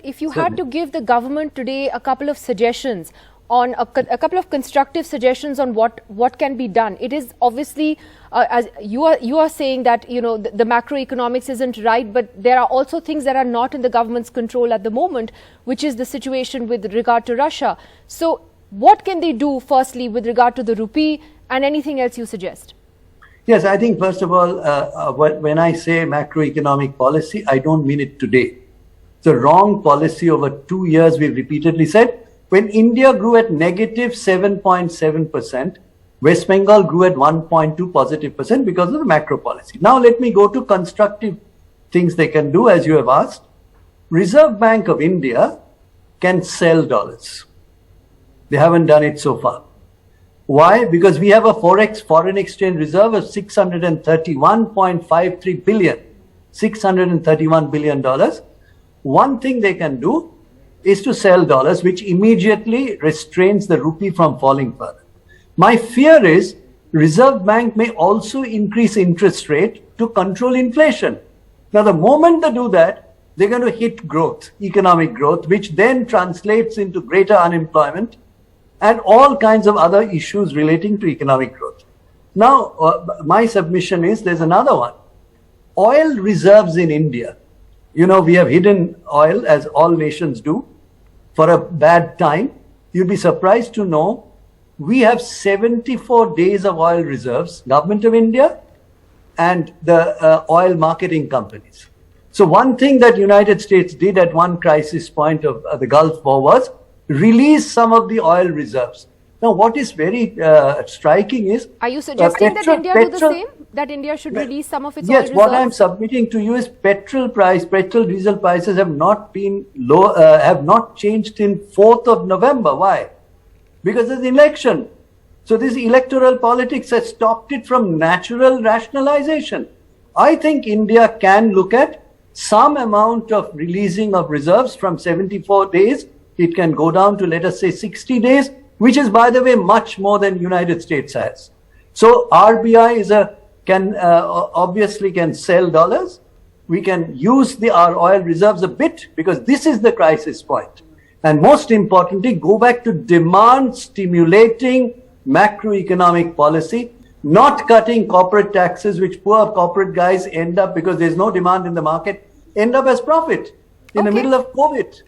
if you had to give the government today a couple of suggestions on a couple of constructive suggestions on what can be done, it is obviously as you are saying that the macroeconomics isn't right, but there are also things that are not in the government's control at the moment, which is the situation with regard to Russia. So what can they do firstly with regard to the rupee and anything else you suggest? Yes, I think first of all, when I say macroeconomic policy, I don't mean it today. It's a wrong policy. Over 2 years, we've repeatedly said, when India grew at negative 7.7%, West Bengal grew at 1.2 positive% because of the macro policy. Now let me go to constructive things they can do, as you have asked. Reserve Bank of India can sell dollars. They haven't done it so far. Why? Because we have a foreign exchange reserve of $631.53 billion. $631 billion. One thing they can do is to sell dollars, which immediately restrains the rupee from falling further. My fear is Reserve Bank may also increase interest rate to control inflation. Now, the moment they do that, they're going to hit growth, economic growth, which then translates into greater unemployment and all kinds of other issues relating to economic growth. Now, my submission is there's another one. Oil reserves in India. We have hidden oil, as all nations do, for a bad time. You'd be surprised to know we have 74 days of oil reserves, Government of India and the oil marketing companies. So one thing that United States did at one crisis point of the Gulf War was release some of the oil reserves. Now, what is very striking is... Are you suggesting that India do the same? That India should release some of its oil reserves? Yes, what I'm submitting to you is petrol diesel prices have not been low, have not changed in 4th of November. Why? Because there's election. So this electoral politics has stopped it from natural rationalization. I think India can look at some amount of releasing of reserves from 74 days. It can go down to, let us say, 60 days, which is, by the way, much more than United States has. So RBI obviously can sell dollars. We can use our oil reserves a bit because this is the crisis point. And most importantly, go back to demand stimulating macroeconomic policy, not cutting corporate taxes, which poor corporate guys end up, because there's no demand in the market, end up as profit in the middle of COVID.